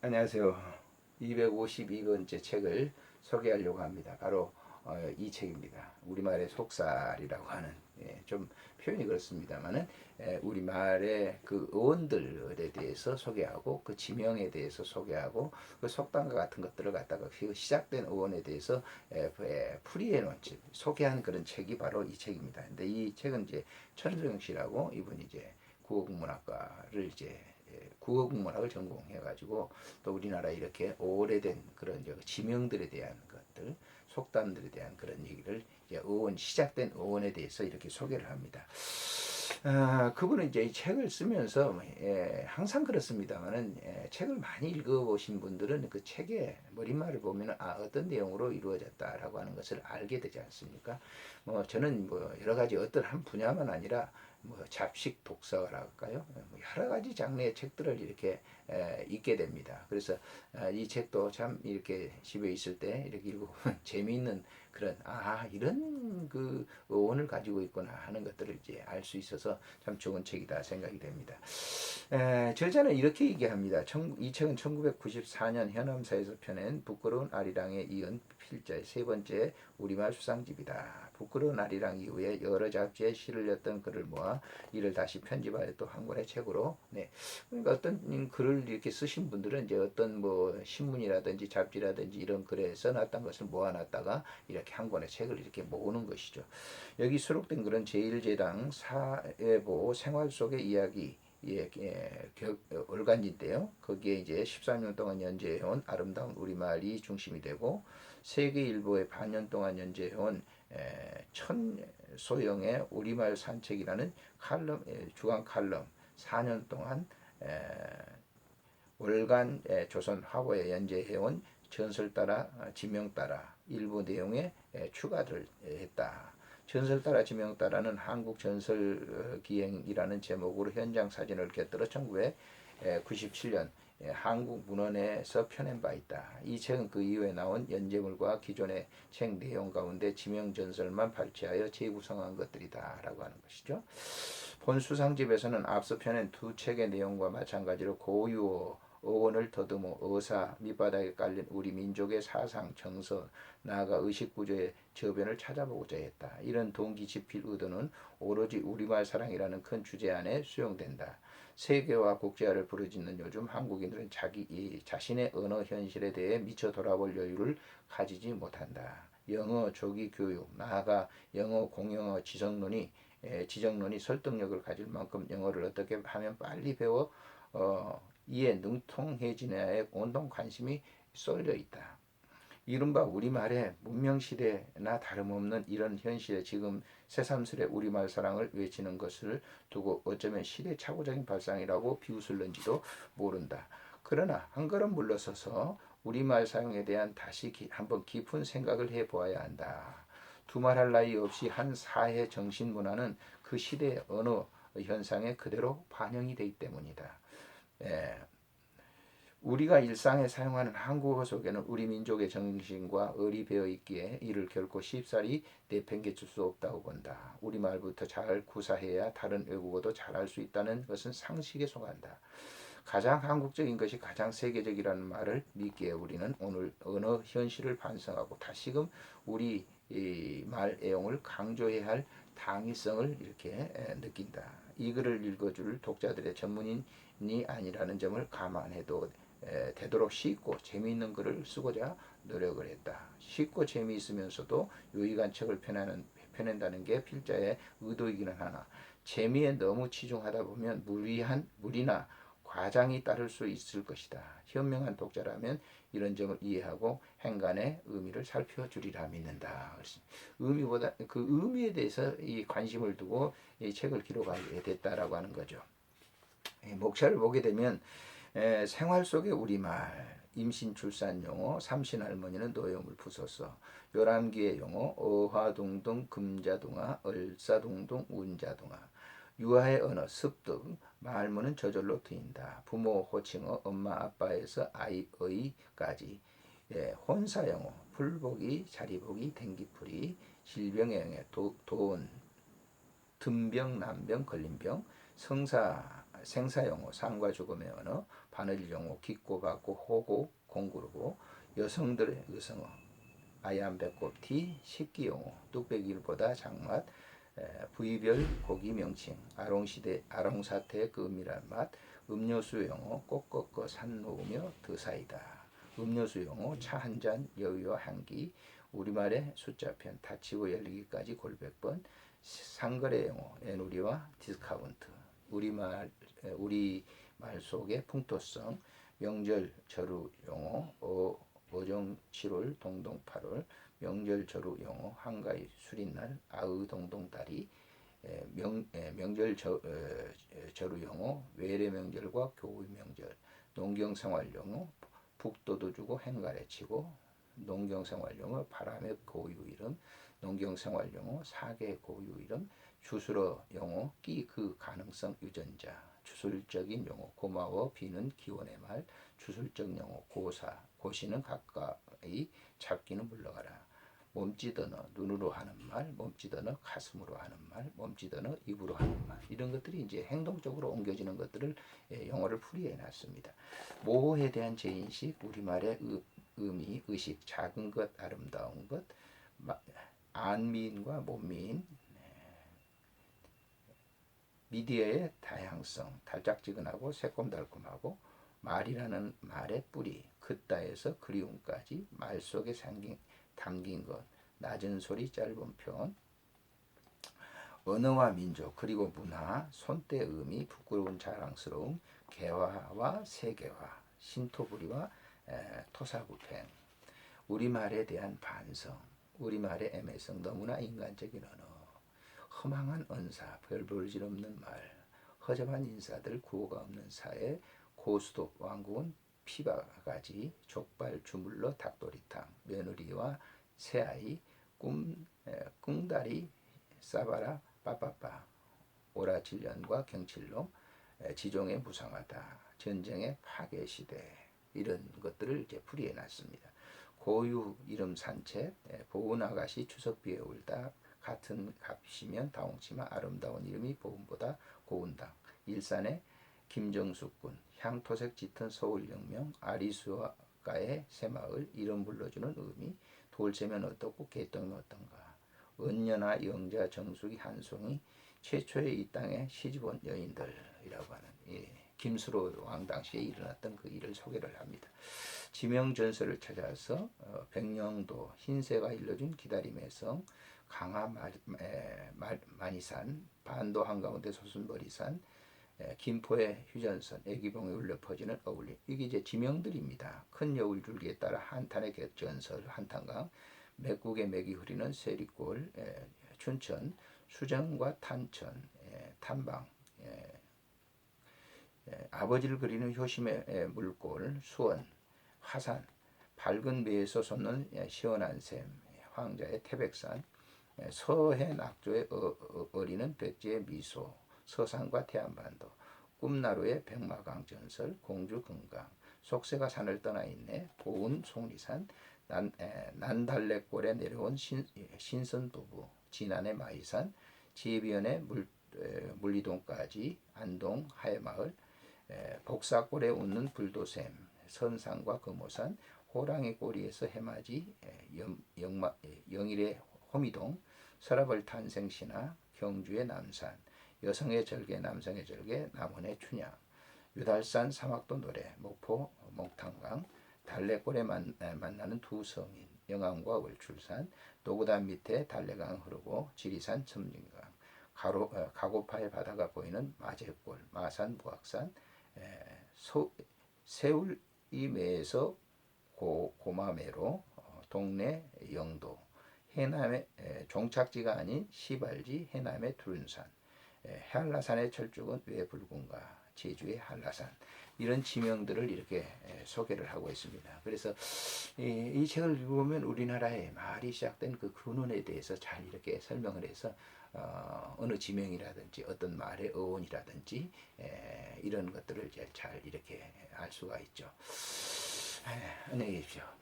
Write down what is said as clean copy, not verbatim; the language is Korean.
안녕하세요. 252번째 책을 소개하려고 합니다. 바로 이 책입니다. 우리말의 속살이라고 하는, 좀 표현이 그렇습니다만은, 우리말의 그 어원들에 대해서 소개하고 그 지명에 대해서 소개하고 그 속담과 같은 것들을 갖다가 그 시작된 어원에 대해서 풀이해 놓은 책, 소개한 그런 책이 바로 이 책입니다. 근데 이 책은 이제 천소영 씨라고 이분이 이제 국어국문학과를 이제 국어국문학을 전공해가지고 또 우리나라 이렇게 오래된 그런 지명들에 대한 것들, 속담들에 대한 그런 얘기를 이제 어원 시작된 어원에 대해서 이렇게 소개를 합니다. 그분은 이제 이 책을 쓰면서 항상 그렇습니다만은 책을 많이 읽어보신 분들은 그 책의 머릿말을 보면 어떤 내용으로 이루어졌다라고 하는 것을 알게 되지 않습니까? 뭐 저는 뭐 여러 가지 어떤 한 분야만 아니라 뭐 잡식 독서랄까요? 뭐 여러 가지 장르의 책들을 이렇게 읽게 됩니다. 그래서 이 책도 참 이렇게 집에 있을 때 이렇게 읽어보면 재미있는 그런 이런 그 어원을 가지고 있구나 하는 것들을 이제 알 수 있어서 참 좋은 책이다 생각이 됩니다. 저자는 이렇게 얘기합니다. 이 책은 1994년 현암사에서 펴낸 부끄러운 아리랑에 이은 필자의 세 번째 우리말 수상집이다. 부끄러운 아리랑 이후에 여러 잡지에 실을 냈던 글을 모아 이를 다시 편집하여 또 한 권의 책으로. 그러니까 어떤 글을 이렇게 쓰신 분들은 이제 어떤 뭐 신문이라든지 잡지라든지 이런 글에 써놨던 것을 모아놨다가 이렇게 한 권의 책을 이렇게 모으는 것이죠. 여기 수록된 글은 제1제당 사회보 생활 속의 이야기 월간지인데요. 거기에 이제 13년 동안 연재해온 아름다운 우리말이 중심이 되고 세계일보에 반년 동안 연재해온 천소영의 우리말 산책이라는 칼럼, 주간 칼럼 4년 동안 월간 조선 화보에 연재해온 전설 따라 지명 따라 일부 내용에 추가를 했다. 전설 따라 지명 따라는 한국 전설 기행이라는 제목으로 현장 사진을 곁들여 1997년 한국 문헌에서 펴낸 바 있다. 이 책은 그 이후에 나온 연재물과 기존의 책 내용 가운데 지명 전설만 발췌하여 재구성한 것들이다라고 하는 것이죠. 본 수상집에서는 앞서 펴낸 두 책의 내용과 마찬가지로 고유어 어원을 더듬어 어사 밑바닥에 깔린 우리 민족의 사상, 정서, 나아가 의식구조의 저변을 찾아보고자 했다. 이런 동기 집필 의도는 오로지 우리말 사랑이라는 큰 주제 안에 수용된다. 세계화 국제화를 부르짖는 요즘 한국인들은 자신의 언어 현실에 대해 미처 돌아볼 여유를 가지지 못한다. 영어 조기 교육, 나아가 영어 공용어 지정론이 설득력을 가질 만큼 영어를 어떻게 하면 빨리 배워 이에 능통해지냐에 온통 관심이 쏠려 있다. 이른바 우리말의 문명시대나 다름없는 이런 현실에 지금 새삼스레 우리말 사랑을 외치는 것을 두고 어쩌면 시대착오적인 발상이라고 비웃을는지도 모른다. 그러나 한 걸음 물러서서 우리말 사용에 대한 다시 한번 깊은 생각을 해보아야 한다. 두말할 나위 없이 한 사회 정신 문화는 그 시대의 언어 현상에 그대로 반영이 되기 때문이다. 예, 우리가 일상에 사용하는 한국어 속에는 우리 민족의 정신과 을이 배어 있기에 이를 결코 쉽사리 내팽개칠 수 없다고 본다. 우리말부터 잘 구사해야 다른 외국어도 잘할 수 있다는 것은 상식에 속한다. 가장 한국적인 것이 가장 세계적이라는 말을 믿기에 우리는 오늘 언어 현실을 반성하고 다시금 우리 말 애용을 강조해야 할 당위성을 이렇게 느낀다. 이 글을 읽어줄 독자들의 전문인이 아니라는 점을 감안해도 되도록 쉽고 재미있는 글을 쓰고자 노력을 했다. 쉽고 재미있으면서도 유익한 책을 펴낸다는 게 필자의 의도이기는 하나 재미에 너무 치중하다 보면 무리나 과장이 따를 수 있을 것이다. 현명한 독자라면 이런 점을 이해하고 행간의 의미를 살펴주리라 믿는다. 의미보다 그 의미에 대해서 이 관심을 두고 이 책을 기록하게 됐다라고 하는 거죠. 목차를 보게 되면 생활 속의 우리말, 임신 출산 용어, 삼신 할머니는 노염을 부숴서, 요람기의 용어, 어화둥둥 금자둥아, 얼싸둥둥 운자둥아, 유아의 언어, 습득, 말문은 저절로 트인다. 부모 호칭어, 엄마 아빠에서 아이의까지, 혼사영어, 풀보기, 자리보기, 댕기풀이, 질병의 영어, 돈, 든병, 난병, 걸림병, 성사 생사용어 삶과 죽음의 언어, 바늘용어 깊고 밝고 호고 공구르고, 여성들의 의성어 아얀 배꼽 티, 식기용어 뚝배기보다 장맛, 부위별 고기 명칭, 아롱사태의 그 은밀한 맛, 음료수용어 꼭 꺾어 산 놓으며 드사이다. 음료수용어 차 한 잔 여유와 향기, 우리말의 숫자편 닫히고 열리기까지 골백번, 상거래용어 애누리와 디스카운트, 우리말 속의 풍토성, 명절 절우 용어 어종 7월 동동 8월, 명절 절우 용어 한가위 수린날 아의 동동 다리, 명절 절우 용어 외래 명절과 교의 명절, 농경생활 용어 북도도 주고 행가래 치고, 농경생활 용어 바람의 고유 이름, 농경생활 용어 사계 고유 이름, 주술어 용어 끼 그 가능성 유전자, 주술적인 용어 고마워 비는 기원의 말, 주술적 용어 고사 고시는 가까이 잡기는 물러가라, 몸짓 언어 눈으로 하는 말, 몸짓 언어 가슴으로 하는 말, 몸짓 언어 입으로 하는 말, 이런 것들이 이제 행동적으로 옮겨지는 것들을 영어를 풀이해 놨습니다. 모호에 대한 재인식, 우리말의 의미, 의식, 작은 것, 아름다운 것, 안미인과 못미인, 미디어의 다양성, 달짝지근하고 새콤달콤하고, 말이라는 말의 뿌리, 긋다에서 그리움까지, 말 속에 담긴 것, 낮은 소리 짧은 표현, 언어와 민족 그리고 문화, 손때 의미, 부끄러운 자랑스러움, 개화와 세계화, 신토부리와 토사구팽, 우리말에 대한 반성, 우리말의 애매성, 너무나 인간적인 언어, 허망한 언사, 별볼일 없는 말, 허접한 인사들, 구호가 없는 사회, 고수도 왕국은 피바가지, 족발 주물러 닭도리탕, 며느리와 새아이, 꿍다리 싸바라 빠빠빠, 오라질년과 경칠놈, 지종의 무상하다, 전쟁의 파괴시대, 이런 것들을 이제 풀이해 놨습니다. 고유 이름 산책, 보은 아가씨 추석비에 울다, 같은 값이면 다홍치마, 아름다운 이름이 보은보다 고운당, 일산의 김정숙군, 향토색 짙은 서울영명, 아리수가의 새마을, 이름 불러주는 의미, 돌쇠면 어떻고 개똥이면 어떤가, 은연아 영자 정숙이 한송이, 최초의 이 땅에 시집온 여인들이라고 하는 김수로 왕 당시에 일어났던 그 일을 소개를 합니다. 지명전설을 찾아서 백령도, 흰새가 일러준 기다림의 성, 강화 만이산, 반도 한가운데 솟은머리산, 김포의 휴전선, 애기봉에 울려 퍼지는 어울림, 이게 이제 지명들입니다. 큰 여울줄기에 따라 한탄의 객전설, 한탄강, 맥국의 맥이 흐리는 세리골, 춘천, 수정과 탄천, 탐방, 아버지를 그리는 효심의 물골, 수원, 화산, 밝은 배에서 솟는 시원한 샘, 황자의 태백산, 서해 낙조의 어리는 백제의 미소, 서산과 태안반도, 꿈나루의 백마강 전설, 공주 금강, 속새가 산을 떠나 있네, 보은 속리산, 난달래골에 내려온 신선 부부, 진안의 마이산, 지비연의 물리동까지, 안동 하회마을, 복사골에 웃는 불도샘, 선산과 금오산, 호랑이 꼬리에서 해맞이, 영일의 호미동, 서라벌 탄생신화, 경주의 남산, 여성의 절개, 남성의 절개, 남원의 춘향, 유달산 사막도 노래, 목포 목탕강, 달래골에 만나는 두 성인, 영암과 월출산, 노구단 밑에 달래강 흐르고 지리산 첨진강, 가고파의 바다가 보이는 마제골, 마산 무악산, 세울이 매에서 고마매로, 동네 영도, 해남의 종착지가 아닌 시발지 해남의 두른산, 한라산의 철쭉은 왜 붉은가, 제주의 한라산, 이런 지명들을 이렇게 소개를 하고 있습니다. 그래서 이 책을 읽어보면 우리나라의 말이 시작된 그 근원에 대해서 잘 이렇게 설명을 해서 어느 지명이라든지 어떤 말의 어원이라든지 이런 것들을 잘 이렇게 알 수가 있죠. 안녕히 계십시오.